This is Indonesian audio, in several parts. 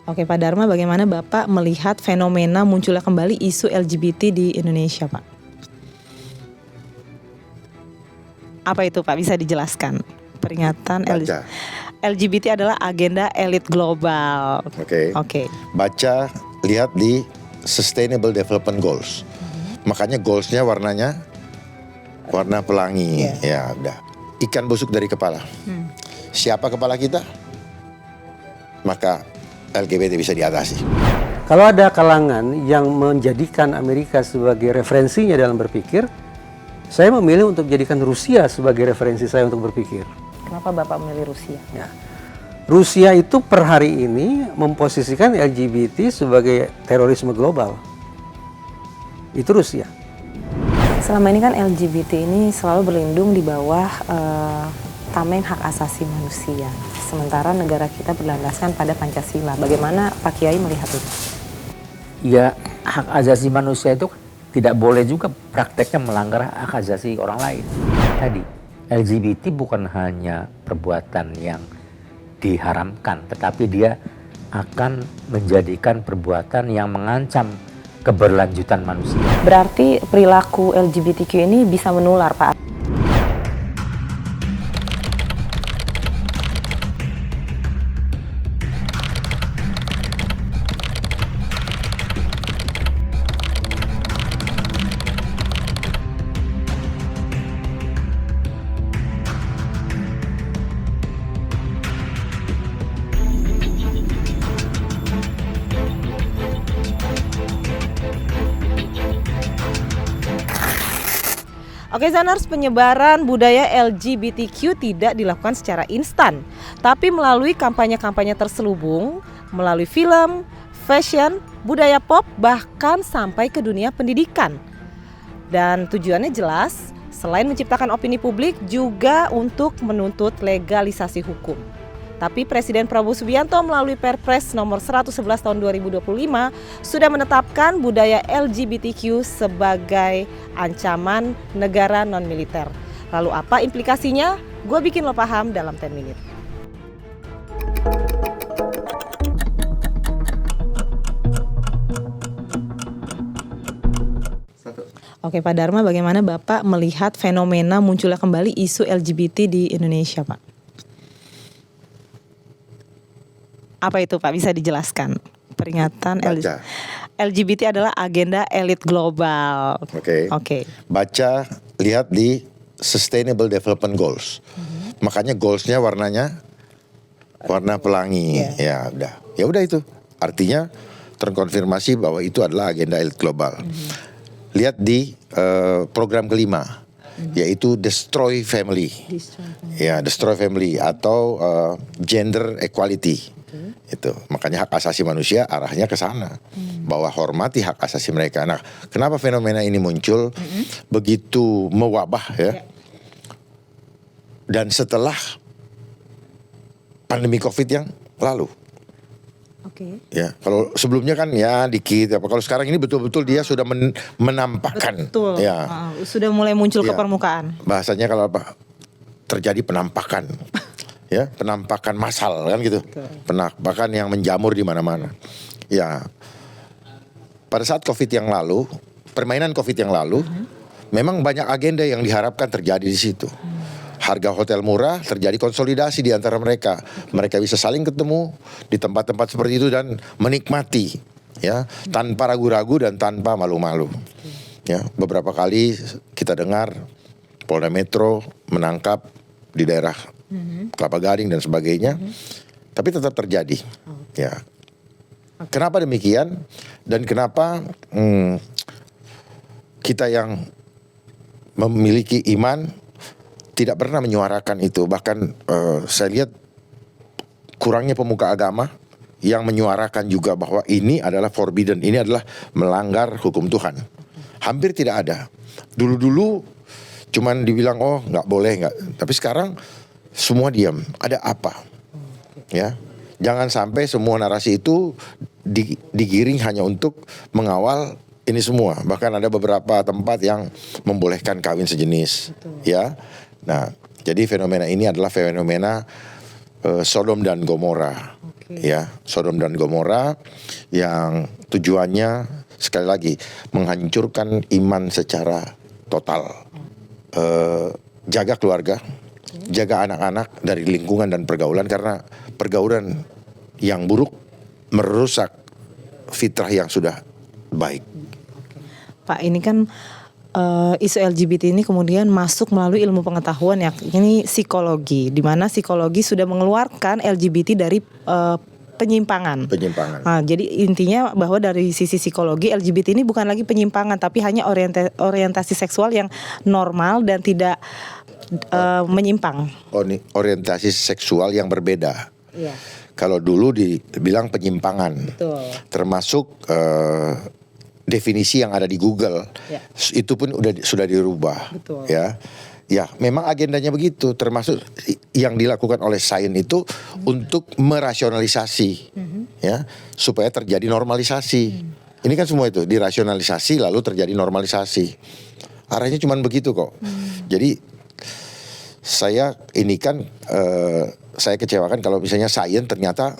Oke, Pak Dharma, bagaimana Bapak melihat fenomena munculnya kembali isu LGBT di Indonesia, Pak? Apa itu, Pak? Bisa dijelaskan? Peringatan Baca. LGBT adalah agenda elit global. Oke. Baca, lihat di Sustainable Development Goals. Makanya goalsnya warnanya warna pelangi. Ya, udah. Ikan busuk dari kepala. Siapa kepala kita? Maka LGBT bisa diatasi. Kalau ada kalangan yang menjadikan Amerika sebagai referensinya dalam berpikir, saya memilih untuk menjadikan Rusia sebagai referensi saya untuk berpikir. Kenapa Bapak memilih Rusia? Ya. Rusia itu per hari ini memposisikan LGBT sebagai terorisme global. Itu Rusia. Selama ini kan LGBT ini selalu berlindung di bawah tameng hak asasi manusia. Sementara negara kita berlandaskan pada Pancasila. Bagaimana Pak Kiai melihat itu? Ya, hak asasi manusia itu tidak boleh juga prakteknya melanggar hak asasi orang lain. Tadi, LGBT bukan hanya perbuatan yang diharamkan, tetapi dia akan menjadikan perbuatan yang mengancam keberlanjutan manusia. Berarti perilaku LGBTQ ini bisa menular, Pak? Oke Zanars, penyebaran budaya LGBTQ tidak dilakukan secara instan, tapi melalui kampanye-kampanye terselubung, melalui film, fashion, budaya pop, bahkan sampai ke dunia pendidikan. Dan tujuannya jelas, selain menciptakan opini publik, juga untuk menuntut legalisasi hukum. Tapi Presiden Prabowo Subianto melalui Perpres nomor 111 tahun 2025 sudah menetapkan budaya LGBTQ sebagai ancaman negara non-militer. Lalu apa implikasinya? Gue bikin lo paham dalam 10 Minute. Oke Pak Dharma, bagaimana Bapak melihat fenomena munculnya kembali isu LGBT di Indonesia, Pak? Apa itu, Pak? Bisa dijelaskan? Peringatan LGBT adalah agenda elit global. Oke. Baca, lihat di Sustainable Development Goals. Makanya goalsnya warnanya warna pelangi. Ya, udah. Ya udah itu. Artinya terkonfirmasi bahwa itu adalah agenda elit global. Lihat di program kelima, yaitu Destroy Family. Ya, Destroy Family atau Gender Equality. Itu makanya hak asasi manusia arahnya ke sana, bahwa hormati hak asasi mereka. Nah, kenapa fenomena ini muncul begitu mewabah ya? Dan setelah pandemi COVID yang lalu. Ya, kalau sebelumnya kan ya dikit apa. Kalau sekarang ini betul-betul dia sudah menampakkan. Betul. Ya. Sudah mulai muncul ke permukaan. Bahasanya kalau apa? Terjadi penampakan. Ya, penampakan massal kan gitu. Penampakan yang menjamur di mana-mana. Ya. Pada saat Covid yang lalu, permainan Covid yang lalu, memang banyak agenda yang diharapkan terjadi di situ. Harga hotel murah, terjadi konsolidasi di antara mereka. Mereka bisa saling ketemu di tempat-tempat seperti itu dan menikmati, ya, tanpa ragu-ragu dan tanpa malu-malu. Ya, beberapa kali kita dengar Polda Metro menangkap di daerah Kelapa Gading dan sebagainya, tapi tetap terjadi. Ya, kenapa demikian? Dan kenapa kita yang memiliki iman tidak pernah menyuarakan itu? Bahkan saya lihat kurangnya pemuka agama yang menyuarakan juga bahwa ini adalah forbidden, ini adalah melanggar hukum Tuhan. Hampir tidak ada. Dulu-dulu cuman dibilang oh nggak boleh nggak, tapi sekarang semua diam. Ada apa? Ya, jangan sampai semua narasi itu digiring hanya untuk mengawal ini semua. Bahkan ada beberapa tempat yang membolehkan kawin sejenis. Ya, nah jadi fenomena ini adalah fenomena Sodom dan Gomora. ya, Sodom dan Gomora, yang tujuannya sekali lagi menghancurkan iman secara total. Jaga keluarga, jaga anak-anak dari lingkungan dan pergaulan, karena pergaulan yang buruk merusak fitrah yang sudah baik. Pak, ini kan isu LGBT ini kemudian masuk melalui ilmu pengetahuan ya, ini psikologi, di mana psikologi sudah mengeluarkan LGBT dari penyimpangan. Nah, jadi intinya bahwa dari sisi psikologi LGBT ini bukan lagi penyimpangan, tapi hanya orientasi seksual yang normal dan tidak menyimpang. Orientasi seksual yang berbeda. Iya. Kalau dulu dibilang penyimpangan, Betul. termasuk definisi yang ada di Google, Ya. itu pun sudah dirubah. Betul. Ya, memang agendanya begitu, termasuk yang dilakukan oleh sains itu untuk merasionalisasi, ya, supaya terjadi normalisasi. Ini kan semua itu dirasionalisasi lalu terjadi normalisasi. Arahnya cuma begitu kok. Jadi saya kecewakan kalau misalnya sains ternyata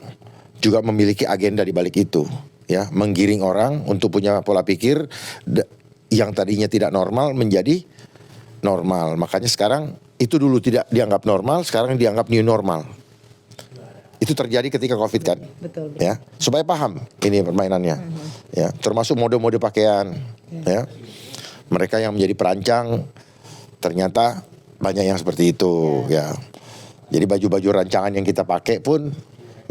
juga memiliki agenda di balik itu, ya, menggiring orang untuk punya pola pikir yang tadinya tidak normal menjadi normal. Makanya sekarang itu dulu tidak dianggap normal, sekarang dianggap new normal. Itu terjadi ketika Covid kan, Betul. ya, supaya paham ini permainannya, ya, termasuk mode-mode pakaian, ya, mereka yang menjadi perancang ternyata banyak yang seperti itu, ya. Jadi baju-baju rancangan yang kita pakai pun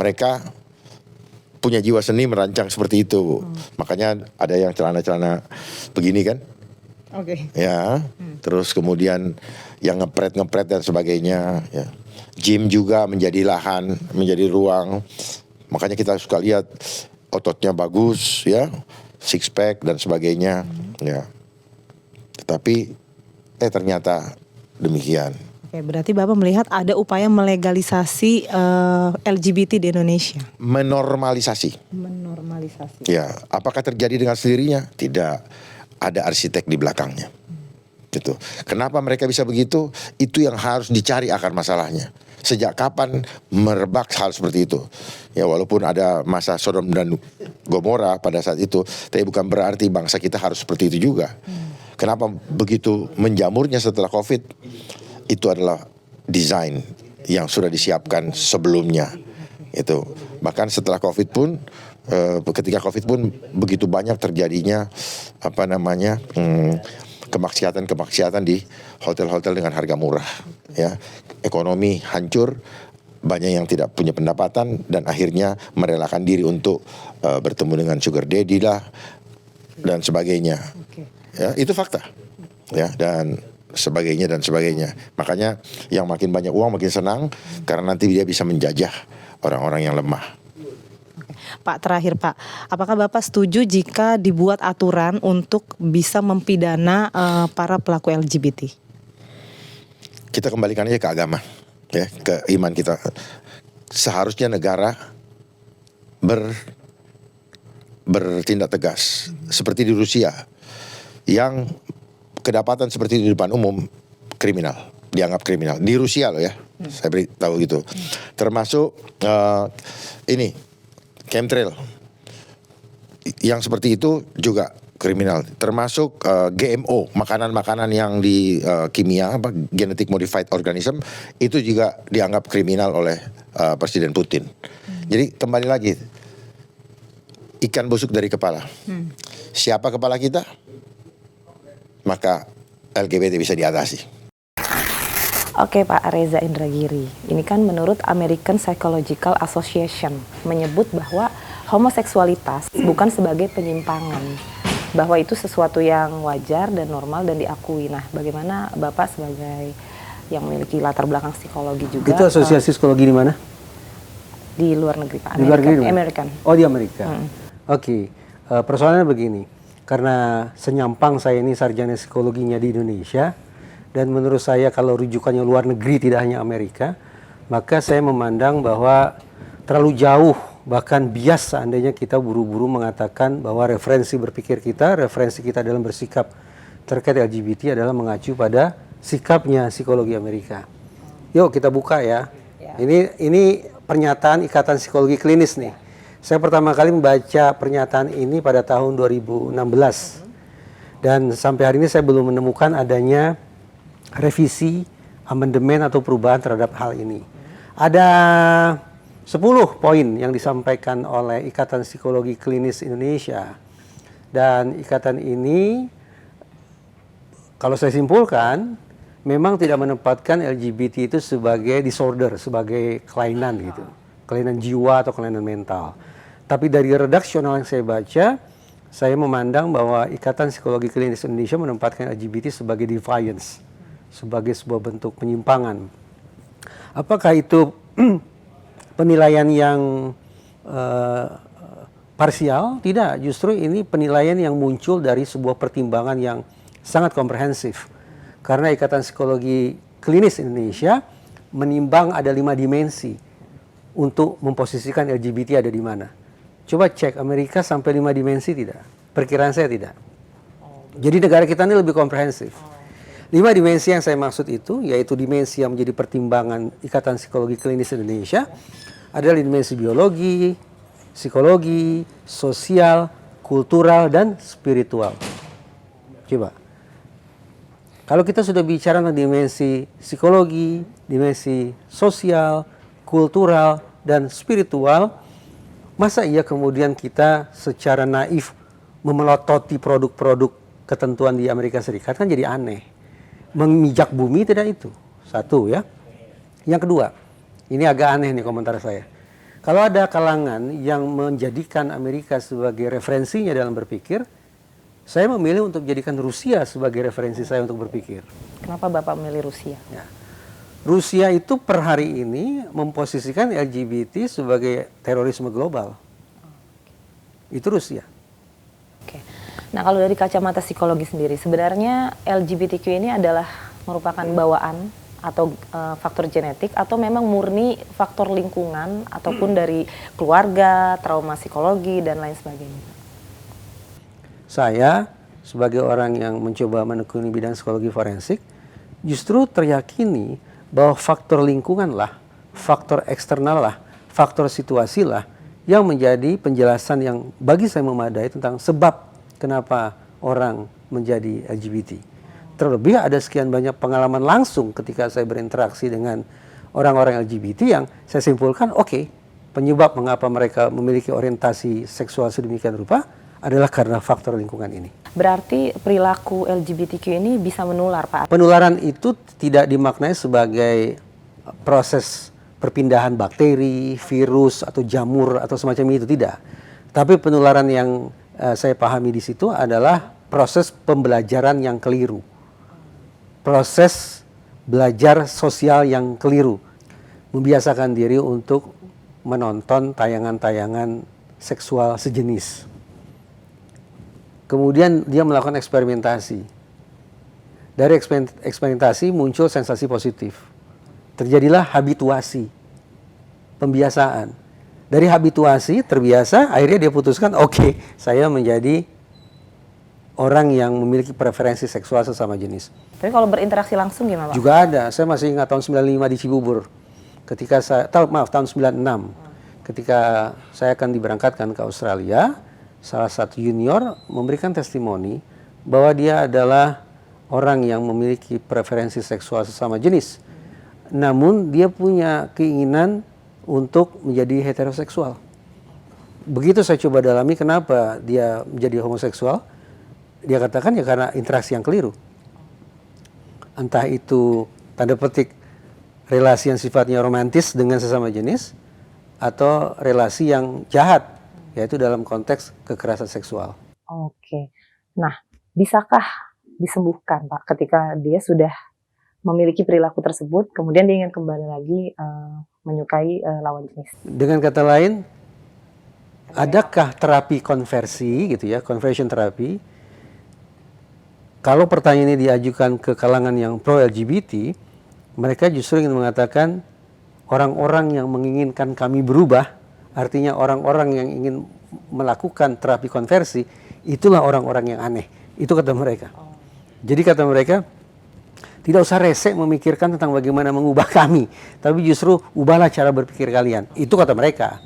mereka punya jiwa seni merancang seperti itu. Makanya ada yang celana-celana begini kan, Oke. ya. Terus kemudian yang ngepret dan sebagainya, ya. Gym juga menjadi lahan, menjadi ruang. Makanya kita suka lihat ototnya bagus, ya, six pack dan sebagainya, ya. Tetapi ternyata demikian. Oke, berarti Bapak melihat ada upaya melegalisasi LGBT di Indonesia. Menormalisasi. Menormalisasi. Ya, apakah terjadi dengan sendirinya? Tidak, ada arsitek di belakangnya. Gitu. Kenapa mereka bisa begitu? Itu yang harus dicari akar masalahnya. Sejak kapan merebak hal seperti itu? Ya, walaupun ada masa Sodom dan Gomora pada saat itu, tapi bukan berarti bangsa kita harus seperti itu juga. Kenapa begitu menjamurnya setelah Covid? Itu adalah desain yang sudah disiapkan sebelumnya. Itu bahkan setelah Covid pun, ketika Covid pun begitu banyak terjadinya kemaksiatan di hotel-hotel dengan harga murah, ya, ekonomi hancur, banyak yang tidak punya pendapatan dan akhirnya merelakan diri untuk bertemu dengan sugar daddy lah dan sebagainya. Ya, itu fakta, ya, dan sebagainya. Makanya yang makin banyak uang makin senang karena nanti dia bisa menjajah orang-orang yang lemah. Pak, terakhir Pak, apakah Bapak setuju jika dibuat aturan untuk bisa mempidana para pelaku LGBT? Kita kembalikan aja ke agama, ya, ke iman kita. Seharusnya negara bertindak tegas seperti di Rusia, yang kedapatan seperti itu di depan umum kriminal, dianggap kriminal di Rusia loh, ya. Saya beritahu gitu. Termasuk ini chemtrail yang seperti itu juga kriminal. Termasuk GMO, makanan-makanan yang di kimia, genetic modified organism, itu juga dianggap kriminal oleh Presiden Putin. Jadi kembali lagi, ikan busuk dari kepala. Siapa kepala kita? Maka LGBT bisa diatasi. Oke Pak Reza Indragiri, ini kan menurut American Psychological Association menyebut bahwa homoseksualitas bukan sebagai penyimpangan, bahwa itu sesuatu yang wajar dan normal dan diakui. Nah, bagaimana Bapak sebagai yang memiliki latar belakang psikologi juga? Itu asosiasi psikologi di mana? Di luar negeri Pak, Di luar negeri, American. Oh, di Amerika. Oke. Persoalannya begini, karena senyampang saya ini sarjana psikologinya di Indonesia, dan menurut saya kalau rujukannya luar negeri tidak hanya Amerika, maka saya memandang bahwa terlalu jauh, bahkan bias seandainya kita buru-buru mengatakan bahwa referensi berpikir kita, referensi kita dalam bersikap terkait LGBT adalah mengacu pada sikapnya psikologi Amerika. Yuk kita buka ya. Ini pernyataan Ikatan Psikologi Klinis nih. Saya pertama kali membaca pernyataan ini pada tahun 2016. Dan sampai hari ini saya belum menemukan adanya revisi, amandemen atau perubahan terhadap hal ini. Ada 10 poin yang disampaikan oleh Ikatan Psikologi Klinis Indonesia. Dan ikatan ini, kalau saya simpulkan, memang tidak menempatkan LGBT itu sebagai disorder, sebagai kelainan gitu. Kelainan jiwa atau kelainan mental. Tapi dari redaksional yang saya baca, saya memandang bahwa Ikatan Psikologi Klinis Indonesia menempatkan LGBT sebagai defiance, sebagai sebuah bentuk penyimpangan. Apakah itu penilaian yang parsial? Tidak, justru ini penilaian yang muncul dari sebuah pertimbangan yang sangat komprehensif. Karena Ikatan Psikologi Klinis Indonesia menimbang ada 5 dimensi untuk memposisikan LGBT ada di mana. Coba cek Amerika sampai 5 dimensi tidak? Perkiraan saya tidak. Jadi negara kita ini lebih komprehensif. 5 dimensi yang saya maksud itu, yaitu dimensi yang menjadi pertimbangan Ikatan Psikologi Klinis Indonesia, adalah dimensi biologi, psikologi, sosial, kultural, dan spiritual. Coba. Kalau kita sudah bicara tentang dimensi psikologi, dimensi sosial, kultural, dan spiritual, masa iya kemudian kita secara naif memelototi produk-produk ketentuan di Amerika Serikat? Kan jadi aneh. Memijak bumi tidak itu. Satu ya. Yang kedua, ini agak aneh nih komentar saya. Kalau ada kalangan yang menjadikan Amerika sebagai referensinya dalam berpikir, saya memilih untuk menjadikan Rusia sebagai referensi saya untuk berpikir. Kenapa Bapak memilih Rusia? Ya. Rusia itu per hari ini memposisikan LGBT sebagai terorisme global. Itu Rusia. Oke. Nah, kalau dari kacamata psikologi sendiri, sebenarnya LGBTQ ini adalah merupakan bawaan atau faktor genetik atau memang murni faktor lingkungan ataupun dari keluarga, trauma psikologi dan lain sebagainya. Saya sebagai orang yang mencoba menekuni bidang psikologi forensik justru teriyakini bahwa faktor lingkungan lah, faktor eksternal lah, faktor situasi lah yang menjadi penjelasan yang bagi saya memadai tentang sebab kenapa orang menjadi LGBT. Terlebih ada sekian banyak pengalaman langsung ketika saya berinteraksi dengan orang-orang LGBT yang saya simpulkan, oke, penyebab mengapa mereka memiliki orientasi seksual sedemikian rupa adalah karena faktor lingkungan ini. Berarti perilaku LGBTQ ini bisa menular, Pak? Penularan itu tidak dimaknai sebagai proses perpindahan bakteri, virus, atau jamur, atau semacam itu, tidak. Tapi penularan yang saya pahami di situ adalah proses pembelajaran yang keliru. Proses belajar sosial yang keliru. Membiasakan diri untuk menonton tayangan-tayangan seksual sejenis. Kemudian dia melakukan eksperimentasi. Dari eksperimentasi muncul sensasi positif. Terjadilah habituasi, pembiasaan. Dari habituasi terbiasa, akhirnya dia putuskan, oke, saya menjadi orang yang memiliki preferensi seksual sesama jenis. Tapi kalau berinteraksi langsung gimana, Pak? Juga ada. Saya masih ingat tahun 95 di Cibubur. Ketika tahun 96. Ketika saya akan diberangkatkan ke Australia, salah satu junior memberikan testimoni bahwa dia adalah orang yang memiliki preferensi seksual sesama jenis. Namun dia punya keinginan untuk menjadi heteroseksual. Begitu saya coba dalami kenapa dia menjadi homoseksual, dia katakan ya karena interaksi yang keliru. Entah itu tanda petik relasi yang sifatnya romantis dengan sesama jenis atau relasi yang jahat, yaitu dalam konteks kekerasan seksual. Oke. Nah, bisakah disembuhkan, Pak, ketika dia sudah memiliki perilaku tersebut, kemudian dia ingin kembali lagi menyukai lawan jenis? Dengan kata lain, adakah terapi konversi gitu ya, conversion therapy? Kalau pertanyaan ini diajukan ke kalangan yang pro-LGBT, mereka justru ingin mengatakan orang-orang yang menginginkan kami berubah, artinya orang-orang yang ingin melakukan terapi konversi, itulah orang-orang yang aneh. Itu kata mereka. Jadi kata mereka, Tidak usah resek memikirkan tentang bagaimana mengubah kami, tapi justru ubahlah cara berpikir kalian. Itu kata mereka.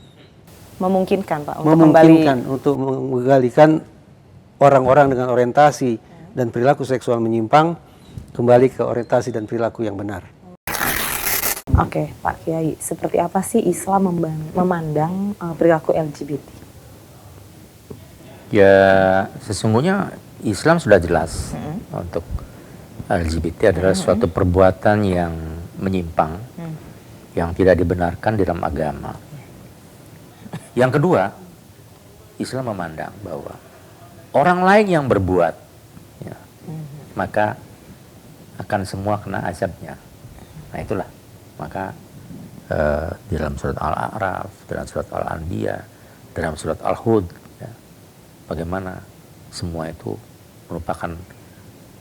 Memungkinkan Pak untuk Memungkinkan untuk menggalikan orang-orang dengan orientasi dan perilaku seksual menyimpang kembali ke orientasi dan perilaku yang benar. Oke, Pak Kiai, seperti apa sih Islam memandang perilaku LGBT? Ya, sesungguhnya Islam sudah jelas untuk LGBT adalah suatu perbuatan yang menyimpang, yang tidak dibenarkan di dalam agama. Yang kedua, Islam memandang bahwa orang lain yang berbuat, ya, maka akan semua kena azabnya. Nah itulah, maka di dalam surat Al-A'raf, dalam surat Al-Anbiya, dalam surat Al-Hud, ya, bagaimana semua itu merupakan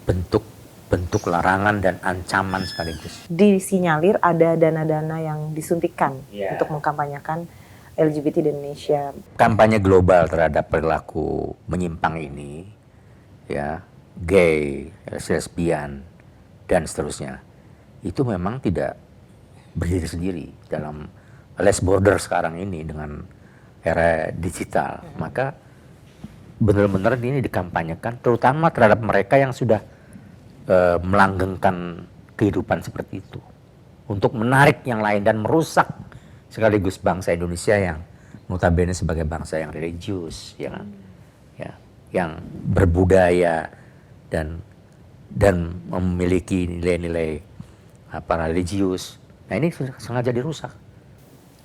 bentuk larangan dan ancaman sekaligus. Disinyalir ada dana-dana yang disuntikan untuk mengkampanyekan LGBT di Indonesia. Kampanye global terhadap perilaku menyimpang ini, ya, gay, lesbian, dan seterusnya, itu memang tidak berdiri sendiri dalam less border sekarang ini dengan era digital. Maka benar-benar ini dikampanyekan, terutama terhadap mereka yang sudah melanggengkan kehidupan seperti itu, untuk menarik yang lain dan merusak sekaligus bangsa Indonesia yang notabene sebagai bangsa yang religius, yang berbudaya dan memiliki nilai-nilai religius. Nah ini sengaja dirusak.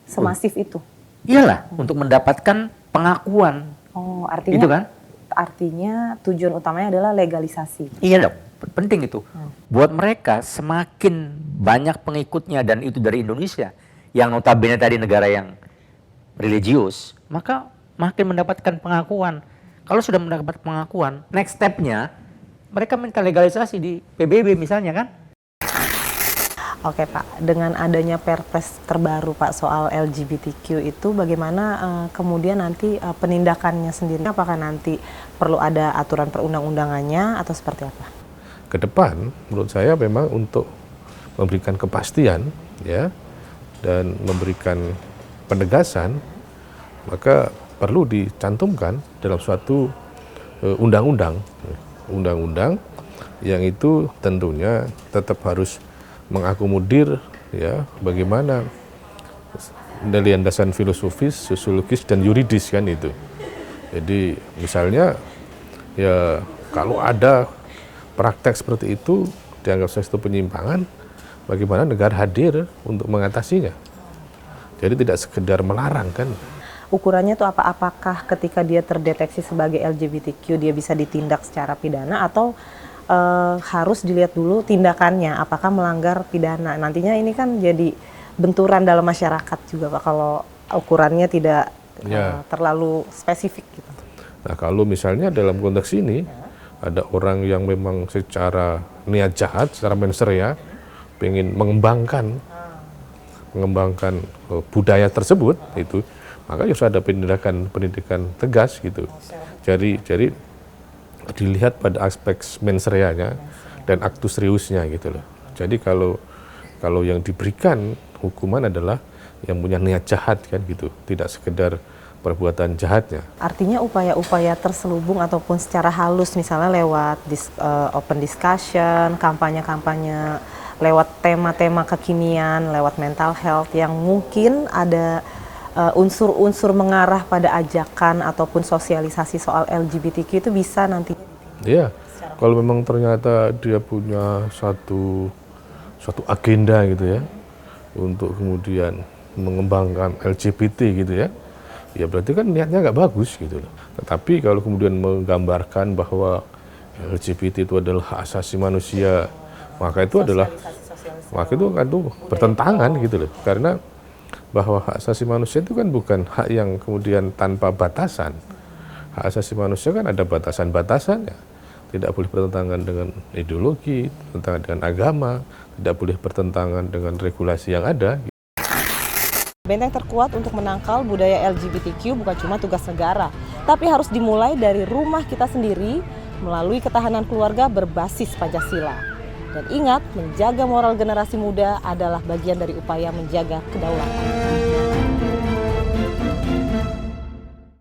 Semasif itu? Iyalah, untuk mendapatkan pengakuan. Oh, artinya? Itu kan? Artinya tujuan utamanya adalah legalisasi. Iya dong, penting itu. Buat mereka semakin banyak pengikutnya dan itu dari Indonesia, yang notabene tadi negara yang religius, maka makin mendapatkan pengakuan. Kalau sudah mendapat pengakuan, next step-nya mereka minta legalisasi di PBB misalnya kan? Oke Pak, dengan adanya Perpres terbaru Pak soal LGBTQ itu bagaimana kemudian nanti penindakannya sendiri? Apakah nanti perlu ada aturan perundang-undangannya atau seperti apa? Ke depan menurut saya memang untuk memberikan kepastian ya dan memberikan penegasan, maka perlu dicantumkan dalam suatu undang-undang yang itu tentunya tetap harus mengakomodir ya bagaimana landasan filosofis, sosiologis dan yuridis kan itu. Jadi misalnya ya kalau ada praktek seperti itu dianggap sesuatu penyimpangan, bagaimana negara hadir untuk mengatasinya. Jadi tidak sekedar melarang kan. Ukurannya itu apa? Apakah ketika dia terdeteksi sebagai LGBTQ dia bisa ditindak secara pidana atau harus dilihat dulu tindakannya apakah melanggar pidana? Nantinya ini kan jadi benturan dalam masyarakat juga Pak kalau ukurannya tidak terlalu spesifik gitu. Nah kalau misalnya dalam konteks ini ada orang yang memang secara niat jahat, secara mensrea pengen mengembangkan budaya tersebut itu, maka harus ada pendidikan tegas gitu. Jadi dilihat pada aspek mensreanya dan aktus reusnya gitu loh. Jadi kalau yang diberikan hukuman adalah yang punya niat jahat kan gitu, tidak sekedar perbuatan jahatnya. Artinya upaya-upaya terselubung ataupun secara halus misalnya lewat open discussion, kampanye-kampanye lewat tema-tema kekinian, lewat mental health yang mungkin ada unsur-unsur mengarah pada ajakan ataupun sosialisasi soal LGBTQ itu bisa nantinya. Iya, kalau memang ternyata dia punya suatu agenda gitu ya, untuk kemudian mengembangkan LGBT gitu ya, ya berarti kan niatnya nggak bagus gitu loh. Tetapi kalau kemudian menggambarkan bahwa LGBT itu adalah hak asasi manusia, maka itu bertentangan gitu loh, karena bahwa hak asasi manusia itu kan bukan hak yang kemudian tanpa batasan. Hak asasi manusia kan ada batasan-batasannya. Tidak boleh bertentangan dengan ideologi, bertentangan dengan agama, tidak boleh bertentangan dengan regulasi yang ada. Benteng terkuat untuk menangkal budaya LGBTQ bukan cuma tugas negara, tapi harus dimulai dari rumah kita sendiri melalui ketahanan keluarga berbasis Pancasila. Dan ingat, menjaga moral generasi muda adalah bagian dari upaya menjaga kedaulatan.